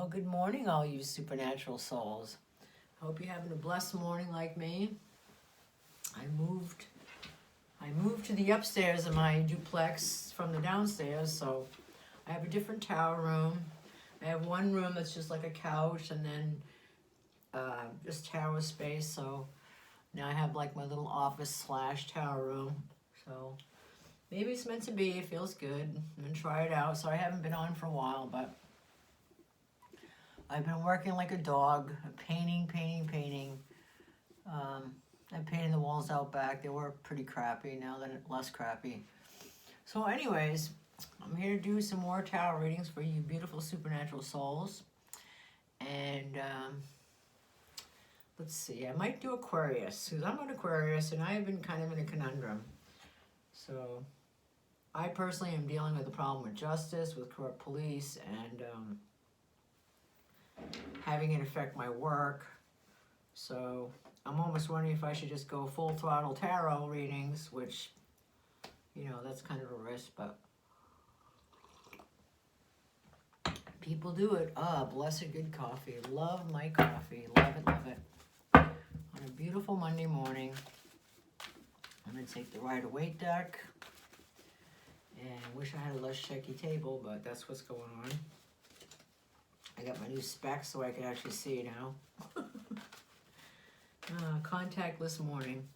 Well, good morning, all you supernatural souls. Hope you're having a blessed morning like me. I moved to the upstairs of my duplex from the downstairs, so I have a different tower room. I have one room that's just like a couch, and then just tower space. So now I have like my little office / tower room. So maybe it's meant to be. It feels good. I'm gonna try it out. So I haven't been on for a while, but I've been working like a dog, painting. I painted the walls out back. They were pretty crappy. Now they're less crappy. So anyways, I'm here to do some more tarot readings for you beautiful supernatural souls. And let's see, I might do Aquarius, because I'm an Aquarius and I have been kind of in a conundrum. So I personally am dealing with a problem with justice, with corrupt police, and having it affect my work. So I'm almost wondering if I should just go full throttle tarot readings, which, you know, that's kind of a risk, but people do it. Blessed good coffee. Love my coffee. Love it. On a beautiful Monday morning, I'm going to take the Rider-Waite deck. And I wish I had a less shaky table, but that's what's going on. I got my new specs so I can actually see now. Contactless morning.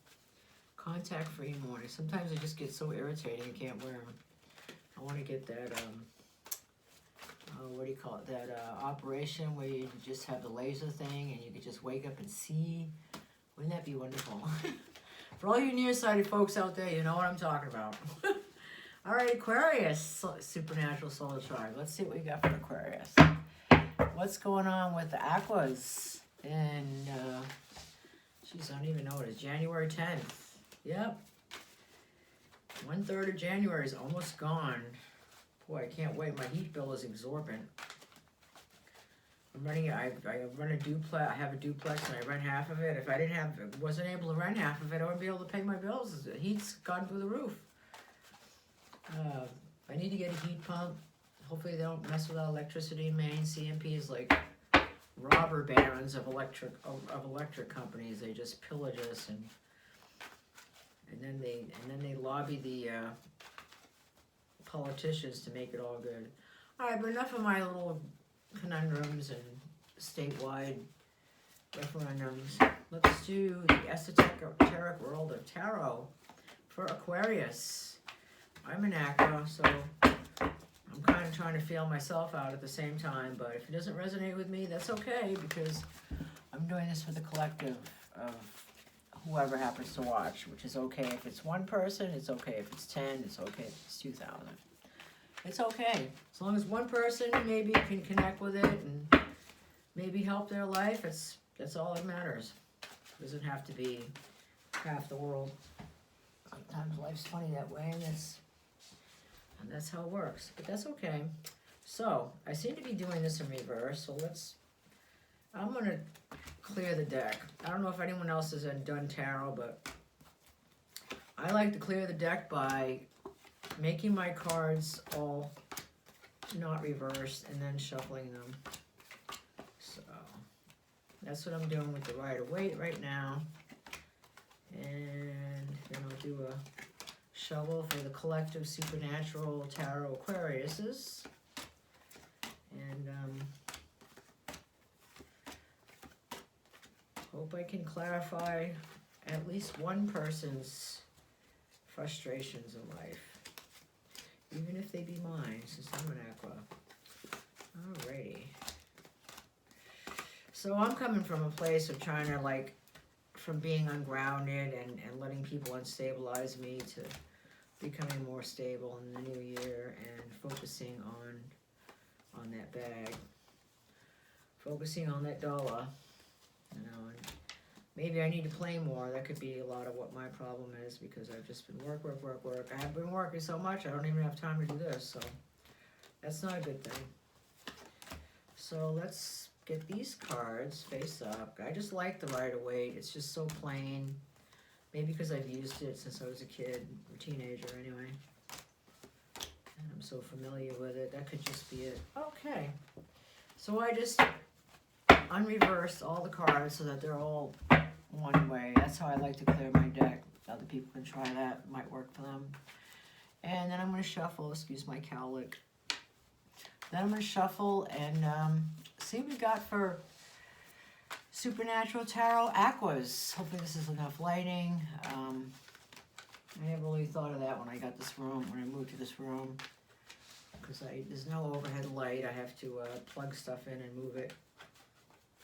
Contact-free morning. Sometimes I just get so irritating I can't wear them. I want to get that, what do you call it? That operation where you just have the laser thing and you can just wake up and see. Wouldn't that be wonderful? For all you nearsighted folks out there, you know what I'm talking about. All right, Aquarius, supernatural solar chart. Let's see what we got for Aquarius. What's going on with the Aquas? And, geez, I don't even know what it is. January 10th. Yep. 1/3 of January is almost gone. Boy, I can't wait. My heat bill is exorbitant. I run a duplex. I have a duplex and I rent half of it. If I wasn't able to rent half of it, I wouldn't be able to pay my bills. The heat's gone through the roof. I need to get a heat pump. Hopefully they don't mess with our electricity main. CMP is like robber barons of electric companies. They just pillage us and then they lobby the politicians to make it all good. All right, but enough of my little conundrums and statewide referendums. Let's do the esoteric world of tarot for Aquarius. I'm an Aqua, so I'm kind of trying to feel myself out at the same time, but if it doesn't resonate with me, that's okay, because I'm doing this for the collective of whoever happens to watch, which is okay if it's one person, it's okay if it's 10, it's okay if it's 2,000. It's okay. As long as one person maybe can connect with it and maybe help their life, that's all that matters. It doesn't have to be half the world. Sometimes life's funny that way, and that's how it works, but that's okay. So, I seem to be doing this in reverse, so I'm going to clear the deck. I don't know if anyone else has done tarot, but I like to clear the deck by making my cards all not reversed and then shuffling them. So, that's what I'm doing with the Rider-Waite right now. And then I'll do a shovel for the collective supernatural tarot Aquariuses. And hope I can clarify at least one person's frustrations in life, even if they be mine, since I'm an Aqua. Alrighty. So I'm coming from a place of trying to from being ungrounded and letting people unstabilize me to becoming more stable in the new year and focusing on that bag, focusing on that dollar, you know, and maybe I need to play more. That could be a lot of what my problem is, because I've just been work. I have been working so much I don't even have time to do this, so that's not a good thing. So let's get these cards face up. I just like the Rider-Waite. It's just so plain. Maybe because I've used it since I was a kid, or teenager anyway. And I'm so familiar with it. That could just be it. Okay. So I just unreversed all the cards so that they're all one way. That's how I like to clear my deck. Other people can try that. It might work for them. And then I'm going to shuffle. Excuse my cowlick. Then I'm going to shuffle and see what we got for Supernatural Tarot Aquas. Hopefully this is enough lighting. I never really thought of that when I got this room, when I moved to this room. Because there's no overhead light. I have to plug stuff in and move it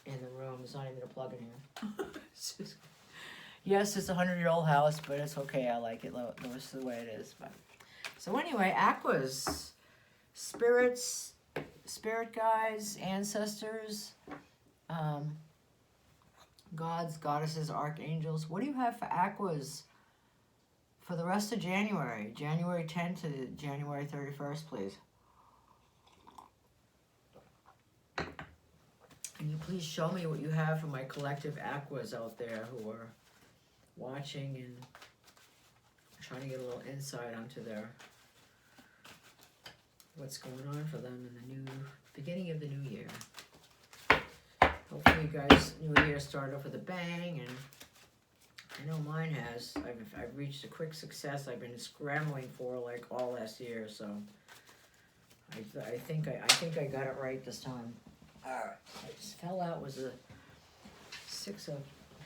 in the room. There's not even a plug in here. Yes, it's a 100-year-old house, but it's okay. I like it. That's the way it is. But so anyway, Aquas, spirits, spirit guides, ancestors, gods, goddesses, archangels. What do you have for Aquas for the rest of January? January 10th to January 31st, please. Can you please show me what you have for my collective Aquas out there who are watching and trying to get a little insight onto what's going on for them in the beginning of the new year. Hopefully you guys, new year started off with a bang, and I know mine has. I've reached a quick success I've been scrambling for like all last year, so I think I got it right this time. Alright, I just fell out was a 6 of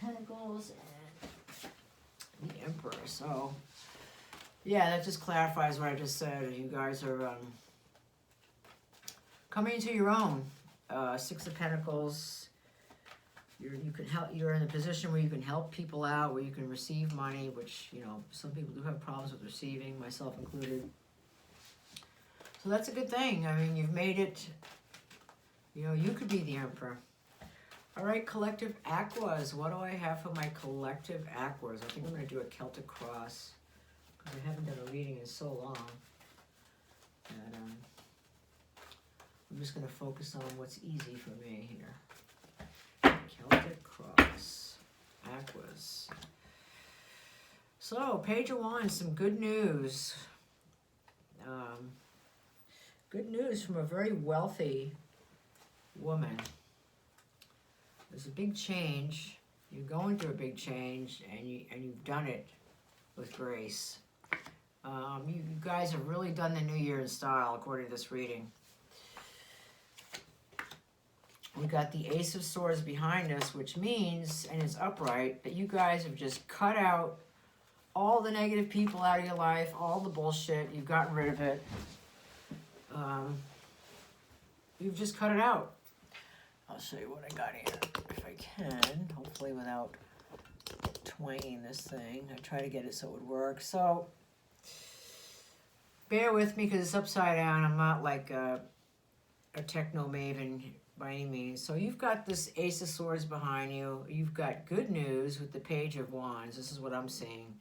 Pentacles and the Emperor. So yeah, that just clarifies what I just said. You guys are coming into your own. 6 of Pentacles. You can help. You're in a position where you can help people out, where you can receive money, which, you know, some people do have problems with receiving, myself included. So that's a good thing. I mean, you've made it. You know, you could be the Emperor. All right, collective Aquas. What do I have for my collective Aquas? I think I'm going to do a Celtic cross, because I haven't done a reading in so long. And I'm just going to focus on what's easy for me here. Celtic cross, Aquas. So, page of wands, some good news. Good news from a very wealthy woman. There's a big change. You're going through a big change, and you've done it with grace. You guys have really done the new year in style, according to this reading. We got the Ace of Swords behind us, which means, and it's upright, that you guys have just cut out all the negative people out of your life, all the bullshit. You've gotten rid of it. You've just cut it out. I'll show you what I got here, if I can, hopefully without twanging this thing. I try to get it so it would work. So, bear with me because it's upside down. I'm not like a techno maven by any means. So you've got this Ace of Swords behind you. You've got good news with the Page of Wands. This is what I'm seeing.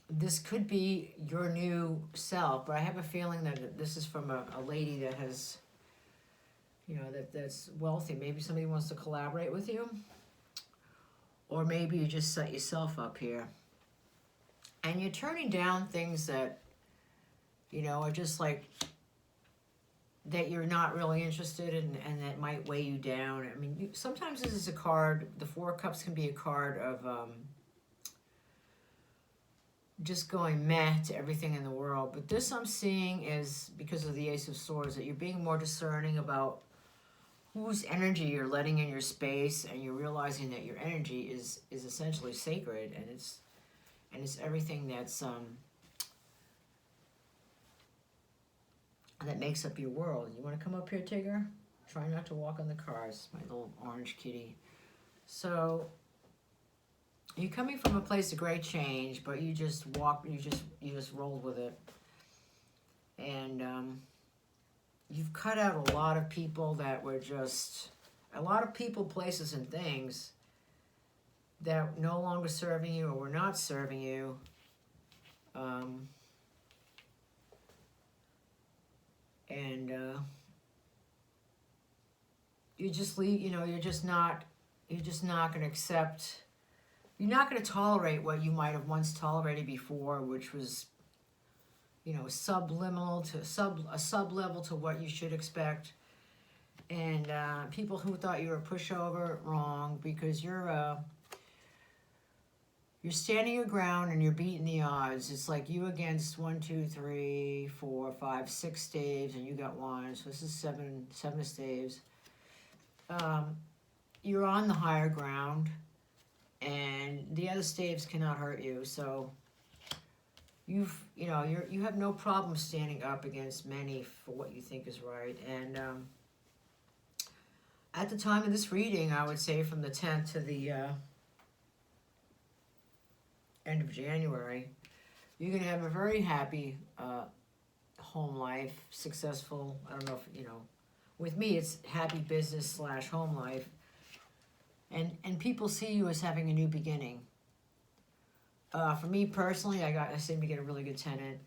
This could be your new self, but I have a feeling that this is from a lady that has, you know, that's wealthy. Maybe somebody wants to collaborate with you, or maybe you just set yourself up here. And you're turning down things that, you know, are just like, that you're not really interested in, and that might weigh you down. I mean, sometimes this is a card, the Four of Cups can be a card of just going meh to everything in the world. But this I'm seeing is, because of the Ace of Swords, that you're being more discerning about whose energy you're letting in your space, and you're realizing that your energy is essentially sacred, and it's everything that's that makes up your world. You want to come up here, Tigger? Try not to walk on the cars, my little orange kitty. So you're coming from a place of great change, but you just rolled with it, and you've cut out a lot of people that were just a lot of people, places, and things that no longer serving you or were not serving you. You just leave, you know, you're just not going to accept, you're not going to tolerate what you might have once tolerated before, which was, you know, subliminal to a sub-level to what you should expect. And people who thought you were a pushover, wrong, because you're standing your ground and you're beating the odds. It's like you against 1, 2, 3, 4, 5, 6 staves, and you got 1, so this is seven staves. You're on the higher ground, and the other staves cannot hurt you. So you have no problem standing up against many for what you think is right. And at the time of this reading, I would say from the 10th to the end of January, you're going to have a very happy home life, successful. I don't know if, you know, with me it's happy business / home life. And people see you as having a new beginning. For me personally, I seem to get a really good tenant.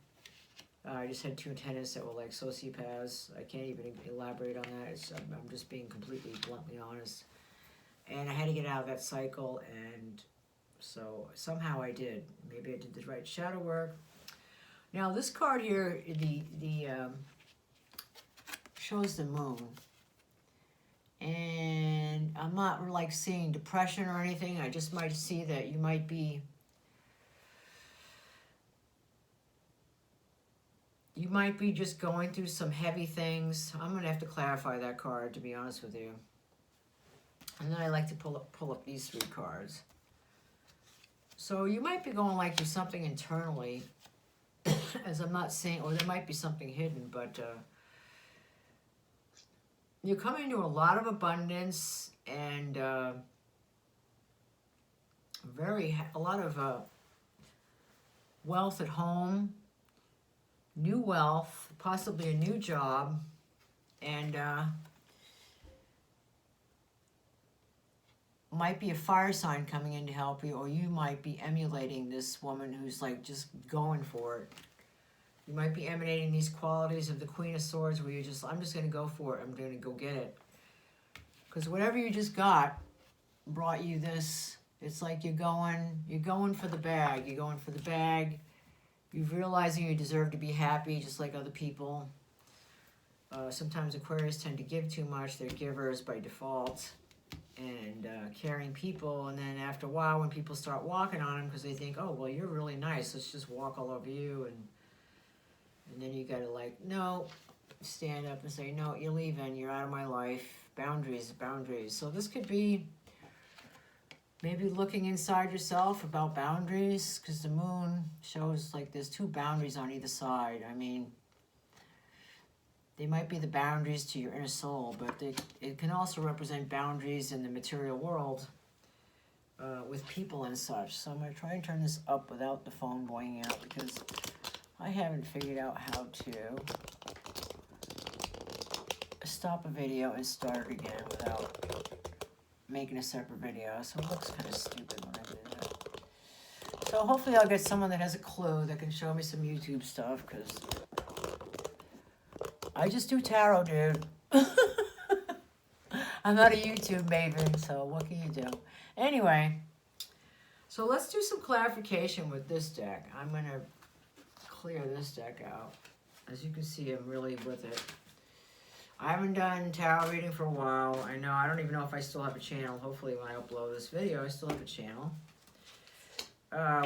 I just had 2 tenants that were like sociopaths. I can't even elaborate on that. I'm just being completely bluntly honest. And I had to get out of that cycle, and so somehow I did. Maybe I did the right shadow work. Now this card here, the shows the moon. And I'm not like seeing depression or anything. I just might see that you might be just going through some heavy things. I'm going to have to clarify that card, to be honest with you. And then I like to pull up these 3 cards. So you might be going like through something internally, as I'm not saying, or there might be something hidden, but you're coming to a lot of abundance and a lot of wealth at home, new wealth, possibly a new job, and might be a fire sign coming in to help you, or you might be emulating this woman who's like just going for it. You might be emanating these qualities of the Queen of Swords where I'm just going to go for it. I'm going to go get it. Because whatever you just got brought you this. It's like you're going for the bag. You're going for the bag. You're realizing you deserve to be happy just like other people. Sometimes Aquarius tend to give too much. They're givers by default. And caring people. And then after a while when people start walking on them because they think, oh, well, you're really nice. Let's just walk all over you. And then you got to like, no, stand up and say, no, you're leaving. You're out of my life. Boundaries. So this could be maybe looking inside yourself about boundaries, because the moon shows like there's 2 boundaries on either side. I mean, they might be the boundaries to your inner soul, but it can also represent boundaries in the material world with people and such. So I'm going to try and turn this up without the phone boinging out, because I haven't figured out how to stop a video and start it again without making a separate video. So it looks kind of stupid when I do that. So hopefully I'll get someone that has a clue that can show me some YouTube stuff, because I just do tarot, dude. I'm not a YouTube maven, so what can you do? Anyway, so let's do some clarification with this deck. I'm going to clear this deck out. As you can see, I'm really with it. I haven't done tarot reading for a while. I know, I don't even know if I still have a channel. Hopefully when I upload this video, I still have a channel.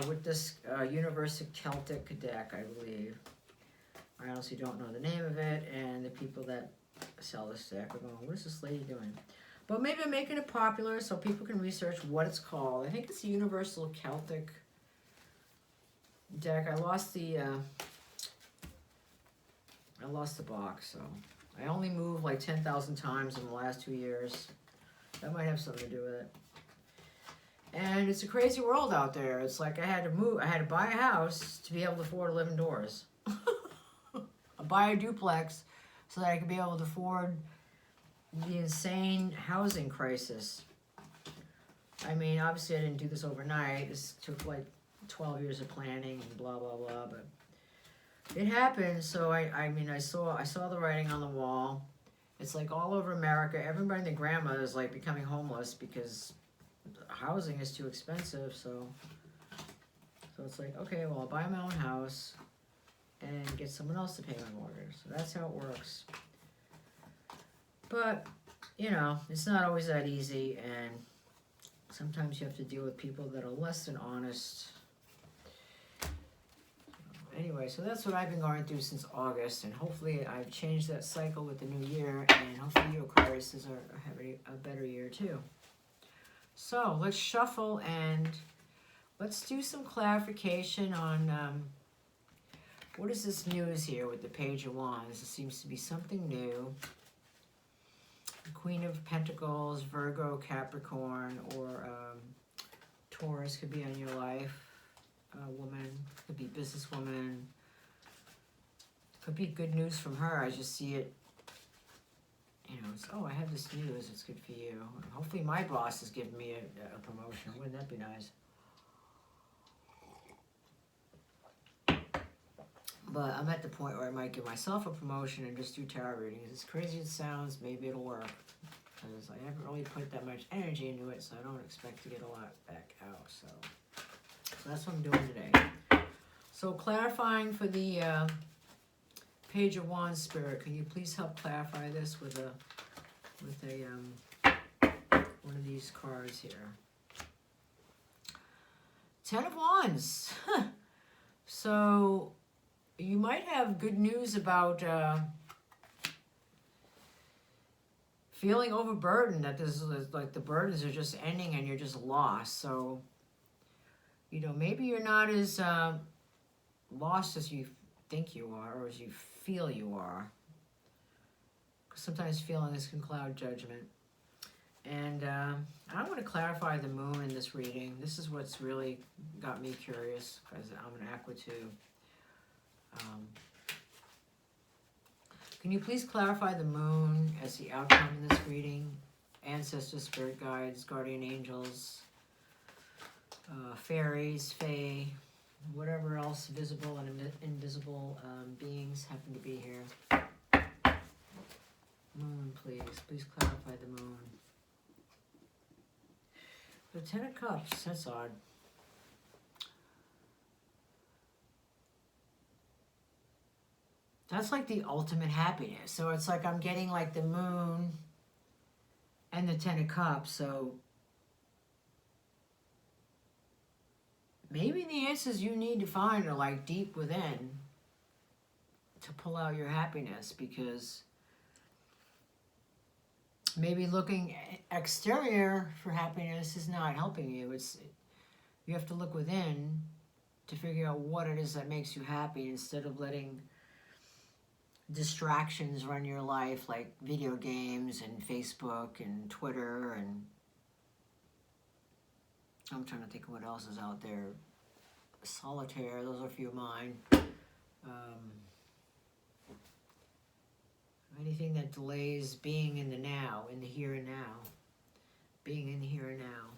With this Universal Celtic deck, I believe. I honestly don't know the name of it, and the people that sell this deck are going, what is this lady doing? But maybe I'm making it popular so people can research what it's called. I think it's the Universal Celtic deck. I lost the box, so I only moved like 10,000 times in the last 2 years. That might have something to do with it. And it's a crazy world out there. It's like I had to buy a house to be able to afford to live indoors. Buy a duplex so that I could be able to afford the insane housing crisis. I mean, obviously I didn't do this overnight. This took like 12 years of planning and blah, blah, blah, but it happened. So I mean, I saw the writing on the wall. It's like all over America, everybody and their grandma is like becoming homeless because housing is too expensive. So it's like, okay, well, I'll buy my own house. and get someone else to pay my mortgage. So that's how it works. But, you know, it's not always that easy, and sometimes you have to deal with people that are less than honest. Anyway, so that's what I've been going through since August, and hopefully I've changed that cycle with the new year, and hopefully you Aquarius are having a better year too. So let's shuffle and let's do some clarification on what is this news here with the Page of Wands. It seems to be something new. The Queen of Pentacles, Virgo, Capricorn, or Taurus could be on your life. Woman, could be businesswoman, could be good news from her. I just see it, you know, it's, oh, I have this news, it's good for you. Hopefully my boss is giving me a promotion. Wouldn't that be nice? But I'm at the point where I might give myself a promotion and just do tarot readings. As crazy as it sounds, maybe it'll work. Because I haven't really put that much energy into it, so I don't expect to get a lot back out. So that's what I'm doing today. So clarifying for the Page of Wands Spirit, can you please help clarify this with one of these cards here? 10 of Wands. So you might have good news about feeling overburdened, that this is like the burdens are just ending and you're just lost. So, you know, maybe you're not as lost as you think you are or as you feel you are. Because sometimes feelings can cloud judgment. And I want to clarify the moon in this reading. This is what's really got me curious because I'm an Aqua too. Can you please clarify the moon as the outcome in this reading? Ancestors, spirit guides, guardian angels, fairies, fae, whatever else visible and invisible beings happen to be here. Moon, please. Please clarify the moon. The 10 of Cups, that's odd. That's like the ultimate happiness. So it's like I'm getting like the moon and the 10 of Cups. So maybe the answers you need to find are like deep within to pull out your happiness, because maybe looking exterior for happiness is not helping you. You have to look within to figure out what it is that makes you happy, instead of letting distractions run your life like video games and Facebook and Twitter, and I'm trying to think of what else is out there. Solitaire, those are a few of mine. Anything that delays being in the now, in the here and now. Being in the here and now.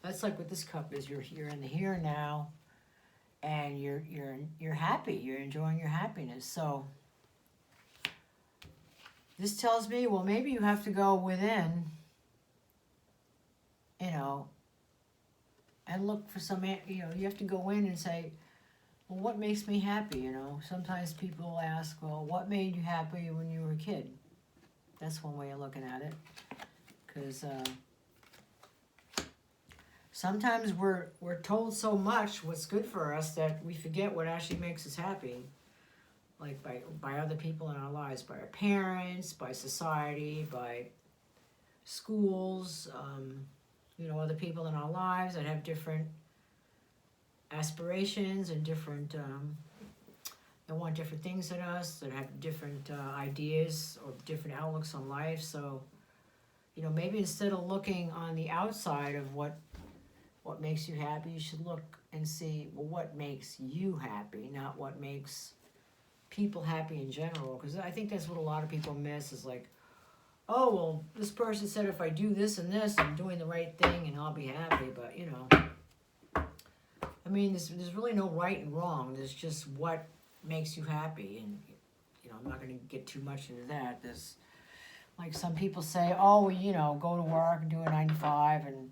That's like what this cup is. You're in the here and now, and you're happy. You're enjoying your happiness. So this tells me, well, maybe you have to go within, you know, and look for some, you know, you have to go in and say, well, what makes me happy, you know? Sometimes people ask, well, what made you happy when you were a kid? That's one way of looking at it. Because sometimes we're told so much what's good for us that we forget what actually makes us happy. Like by other people in our lives, by our parents, by society, by schools, you know, other people in our lives that have different aspirations and different, that want different things than us, that have different ideas or different outlooks on life. So, you know, maybe instead of looking on the outside of what makes you happy, you should look and see, well, what makes you happy, not what makes people happy in general. Because I think that's what a lot of people miss, is like, oh, well, this person said if I do this and this, I'm doing the right thing and I'll be happy. But, you know, I mean, there's really no right and wrong. There's just what makes you happy. And, you know, I'm not going to get too much into that. There's, like, some people say, oh, you know, go to work and do a 9 to 5 and,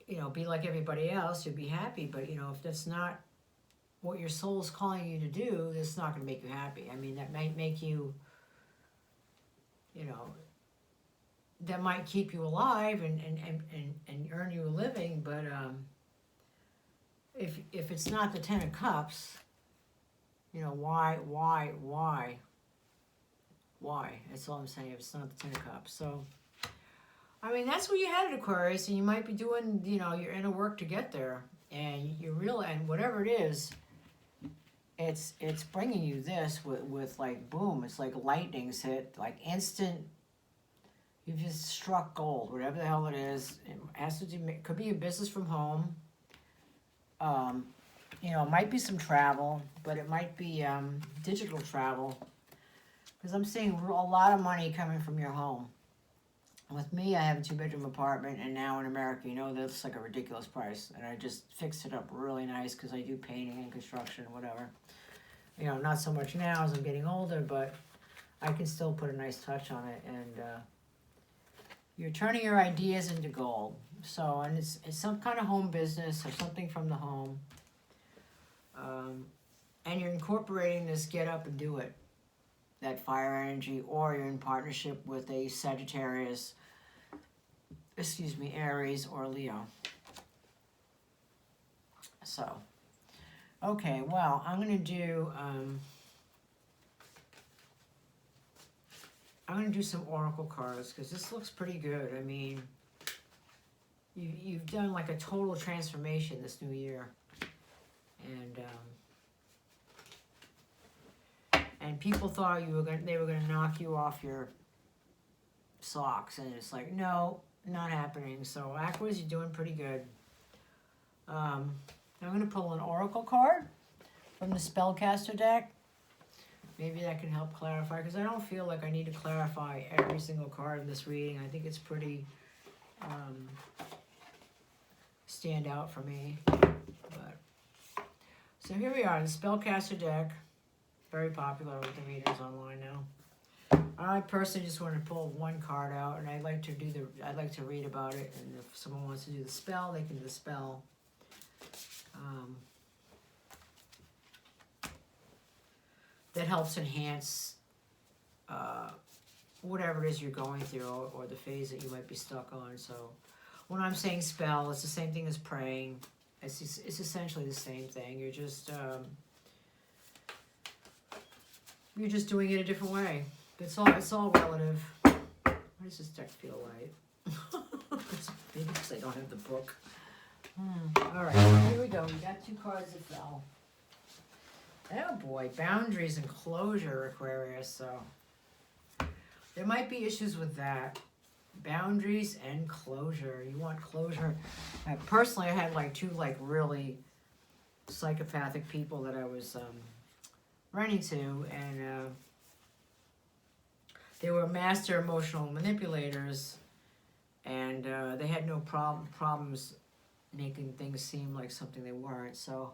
you know, be like everybody else, you'll be happy. But, you know, if that's not what your soul's calling you to do, that's not going to make you happy. I mean, that might make you, you know, that might keep you alive and earn you a living, but if it's not the Ten of Cups, you know, why? That's all I'm saying, if it's not the Ten of Cups. So, I mean, that's where you headed, Aquarius, and you might be doing, you know, your inner work to get there, and you realize, and whatever it is, it's bringing you this with like, boom, it's like lightning's hit, like instant, you've just struck gold, whatever the hell it is. It has to do, could be a business from home. You know, it might be some travel, but it might be digital travel, because I'm seeing a lot of money coming from your home. With me, I have a 2-bedroom apartment, and now in America, you know, that's like a ridiculous price, and I just fixed it up really nice because I do painting and construction and whatever. You know, not so much now as I'm getting older, but I can still put a nice touch on it, and you're turning your ideas into gold. So, and it's some kind of home business or something from the home, and you're incorporating this get up and do it, that fire energy, or you're in partnership with a Sagittarius, Aries or Leo. So, okay, well, I'm going to do some oracle cards, because this looks pretty good. I mean, you've done like a total transformation this new year, and people thought they were gonna knock you off your socks, and it's like, no, not happening. So Aquarius, you're doing pretty good. I'm gonna pull an oracle card from the spellcaster deck. Maybe that can help clarify, because I don't feel like I need to clarify every single card in this reading. I think it's pretty stand out for me. But so here we are, the spellcaster deck, very popular with the readers online now. I personally just want to pull one card out, and I'd like to read about it. And if someone wants to do the spell, they can do the spell. That helps enhance whatever it is you're going through, or the phase that you might be stuck on. So when I'm saying spell, it's the same thing as praying. It's essentially the same thing. You're just doing it a different way. It's all relative. Why does this deck feel light? Maybe because I don't have the book. All right, here we go. We got 2 cards that fell. Oh boy, boundaries and closure, Aquarius. So there might be issues with that. Boundaries and closure. You want closure. Personally, I had like 2 like really psychopathic people that I was running to, and they were master emotional manipulators, and they had no problems making things seem like something they weren't. So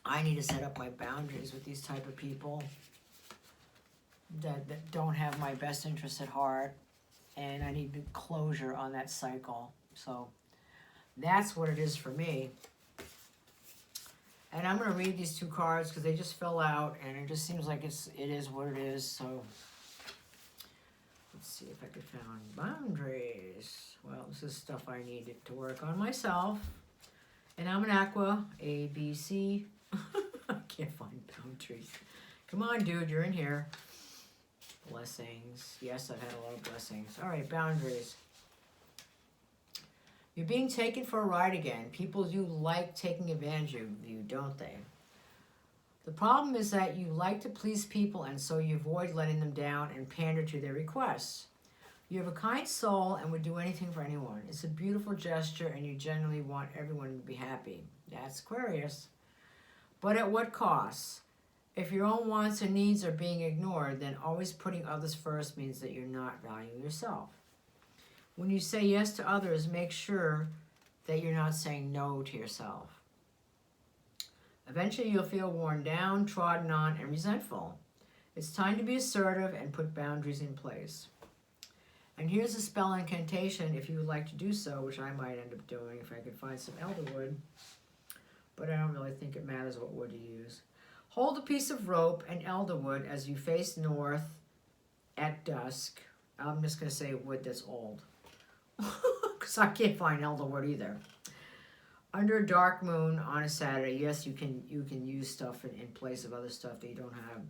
I need to set up my boundaries with these type of people that don't have my best interests at heart, and I need closure on that cycle. So that's what it is for me. And I'm going to read these 2 cards because they just fell out, and it just seems like it is what it is. So let's see if I can find boundaries. Well, this is stuff I needed to work on myself. And I'm an Aqua, A, B, C. I can't find boundaries. Come on, dude, you're in here. Blessings. Yes, I've had a lot of blessings. All right, boundaries. You're being taken for a ride again. People do like taking advantage of you, don't they? The problem is that you like to please people, and so you avoid letting them down and pander to their requests. You have a kind soul and would do anything for anyone. It's a beautiful gesture, and you generally want everyone to be happy. That's Aquarius. But at what cost? If your own wants and needs are being ignored, then always putting others first means that you're not valuing yourself. When you say yes to others, make sure that you're not saying no to yourself. Eventually, you'll feel worn down, trodden on, and resentful. It's time to be assertive and put boundaries in place. And here's a spell incantation if you would like to do so, which I might end up doing if I could find some elderwood. but I don't really think it matters what wood you use. Hold a piece of rope and elderwood as you face north at dusk. I'm just going to say wood that's old, because I can't find elderwood either. Under a dark moon on a Saturday, yes, you can use stuff in place of other stuff that you don't have.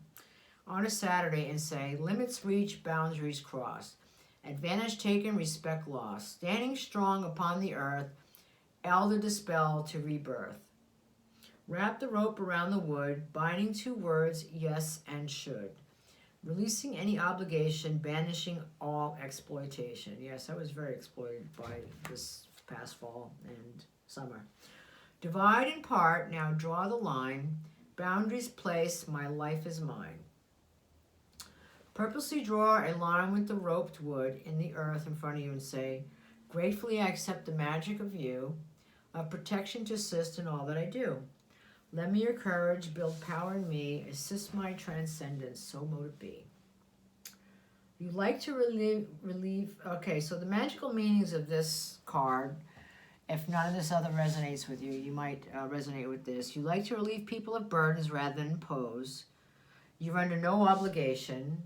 On a Saturday, and say, limits reached, boundaries crossed. Advantage taken, respect lost. Standing strong upon the earth, elder dispel to rebirth. Wrap the rope around the wood, binding two words, yes and should. Releasing any obligation, banishing all exploitation. Yes, I was very exploited by this past fall and summer. Divide and part, now draw the line. Boundaries place, my life is mine. Purposely draw a line with the roped wood in the earth in front of you and say, gratefully I accept the magic of you, of protection to assist in all that I do. Lend me your courage, build power in me, assist my transcendence, so mote it be. You like to relieve, okay, so the magical meanings of this card, if none of this other resonates with you, you might resonate with this. You like to relieve people of burdens rather than impose. You're under no obligation.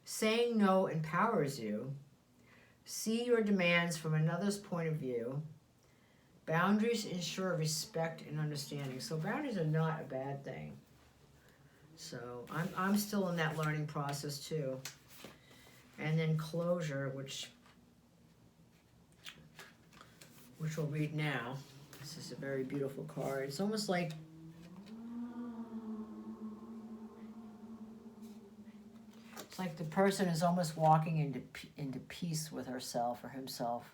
Saying no empowers you. See your demands from another's point of view. Boundaries ensure respect and understanding. So boundaries are not a bad thing. So I'm still in that learning process too. And then closure, which we'll read now. This is a very beautiful card. It's almost like the person is almost walking into peace with herself or himself.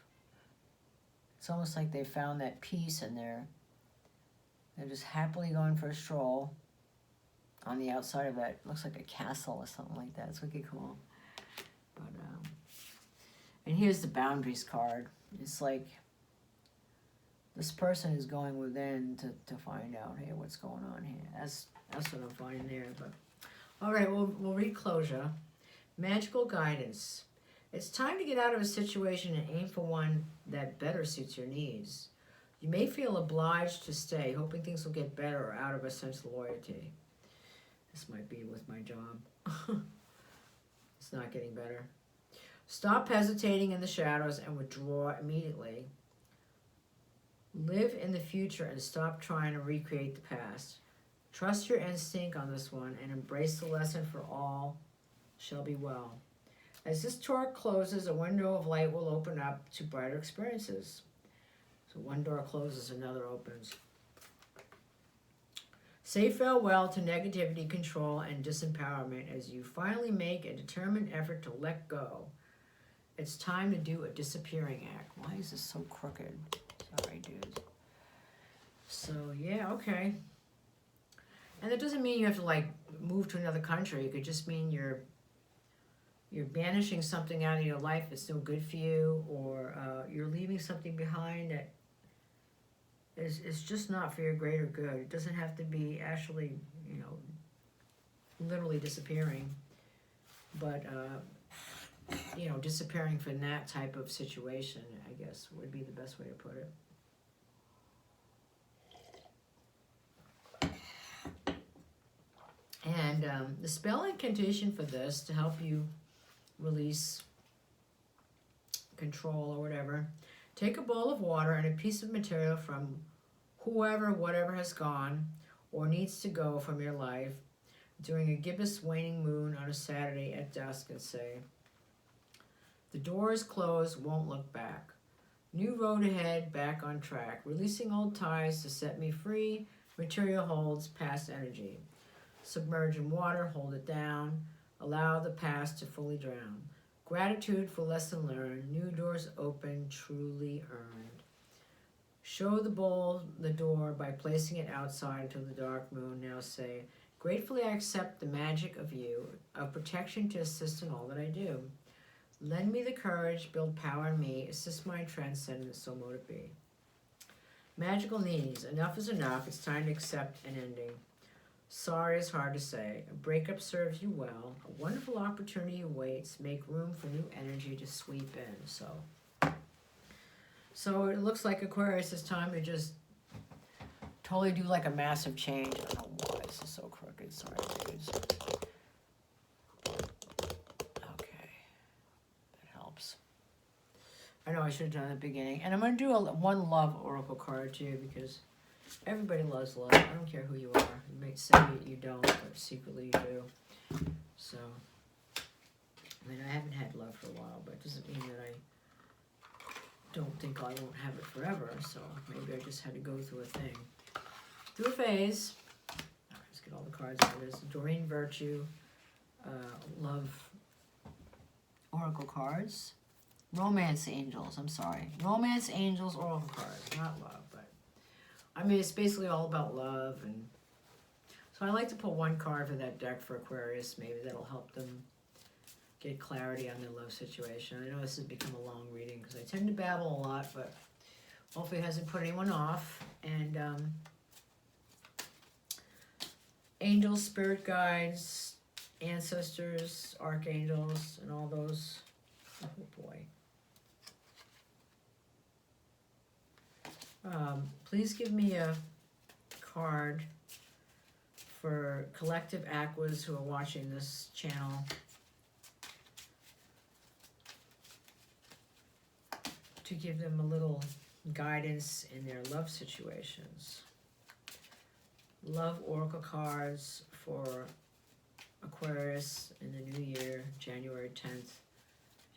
It's almost like they found that peace and they're just happily going for a stroll on the outside of that. Looks like a castle or something like that. It's wicked cool. But and here's the boundaries card. It's like this person is going within to find out, hey, what's going on here. That's what I'm finding there. But all right, we'll read closure. Magical guidance. It's time to get out of a situation and aim for one that better suits your needs. You may feel obliged to stay, hoping things will get better or out of a sense of loyalty. This might be with my job. It's not getting better. Stop hesitating in the shadows and withdraw immediately. Live in the future and stop trying to recreate the past. Trust your instinct on this one and embrace the lesson for all shall be well. As this torque closes, a window of light will open up to brighter experiences. So one door closes, another opens. Say farewell to negativity, control, and disempowerment as you finally make a determined effort to let go. It's time to do a disappearing act. Why is this so crooked? Sorry, dude. So, yeah, okay. And that doesn't mean you have to, move to another country. It could just mean you're banishing something out of your life that's no good for you, or you're leaving something behind that is just not for your greater good. It doesn't have to be actually, literally disappearing, but, disappearing from that type of situation, I guess, would be the best way to put it. And the spell incantation for this, to help you release control or whatever, take a bowl of water and a piece of material from whatever has gone or needs to go from your life during a gibbous waning moon on a Saturday at dusk, and say, the door is closed, won't look back. New road ahead, back on track. Releasing old ties to set me free. Material holds past energy. Submerge in water, hold it down. Allow the past to fully drown. Gratitude for lesson learned. New doors open, truly earned. Show the bowl the door by placing it outside until the dark moon. Now say, gratefully I accept the magic of you, of protection to assist in all that I do. Lend me the courage, build power in me, assist my transcendence, so mote it be. Magical needs. Enough is enough. It's time to accept an ending. Sorry is hard to say. A breakup serves you well. A wonderful opportunity awaits. Make room for new energy to sweep in. So it looks like, Aquarius, it's time to just totally do like a massive change. I don't know why this is so crooked. Sorry, dudes. Okay, that helps. I know I should have done it at the beginning. And I'm going to do one love oracle card too, because everybody loves love. I don't care who you are. You may say you don't, but secretly you do. So, I mean, I haven't had love for a while, but it doesn't mean that I don't think I won't have it forever. So maybe I just had to go through a thing. Through a phase. All right, let's get all the cards out of this. Doreen Virtue, love oracle cards. Romance angels, I'm sorry. Romance angels oracle cards, not love, but I mean, it's basically all about love. And so I like to pull one card for that deck for Aquarius. Maybe that'll help them get clarity on their love situation. I know this has become a long reading because I tend to babble a lot, but hopefully it hasn't put anyone off. And angels, spirit guides, ancestors, archangels, and all those. Oh boy. Please give me a card for collective Aquas who are watching this channel. To give them a little guidance in their love situations. Love oracle cards for Aquarius in the new year, January 10th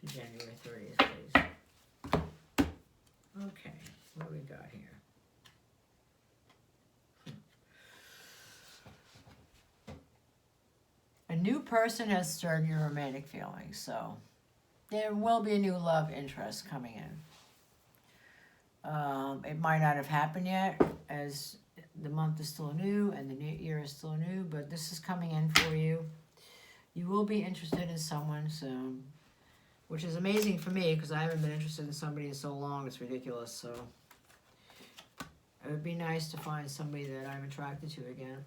to January 30th, please. Okay, what do we got here? A new person has stirred your romantic feelings, so there will be a new love interest coming in. It might not have happened yet, as the month is still new and the new year is still new, but this is coming in for you. You will be interested in someone soon, which is amazing for me because I haven't been interested in somebody in so long. It's ridiculous. So it would be nice to find somebody that I'm attracted to again.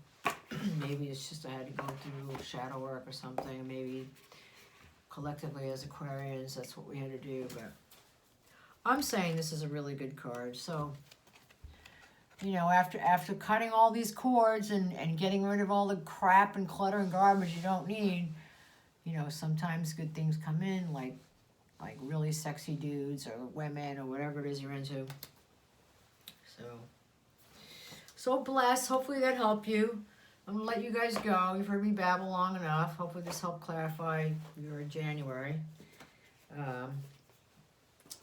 Maybe it's just I had to go through shadow work or something. Maybe collectively as Aquarians, that's what we had to do. But I'm saying this is a really good card. So, you know, after cutting all these cords and getting rid of all the crap and clutter and garbage you don't need, you know, sometimes good things come in, like really sexy dudes or women or whatever it is you're into. So blessed. Hopefully that helped you. I'm going to let you guys go. You've heard me babble long enough. Hopefully this helped clarify your January.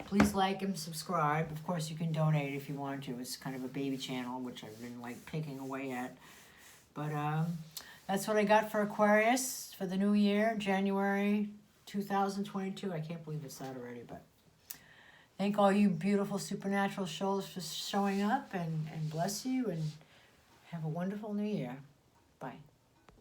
Please like and subscribe. Of course, you can donate if you want to. It's kind of a baby channel, which I've been like picking away at. But that's what I got for Aquarius for the new year, January 2022. I can't believe it's that already, but thank all you beautiful supernatural souls for showing up, and bless you, and have a wonderful new year. Bye.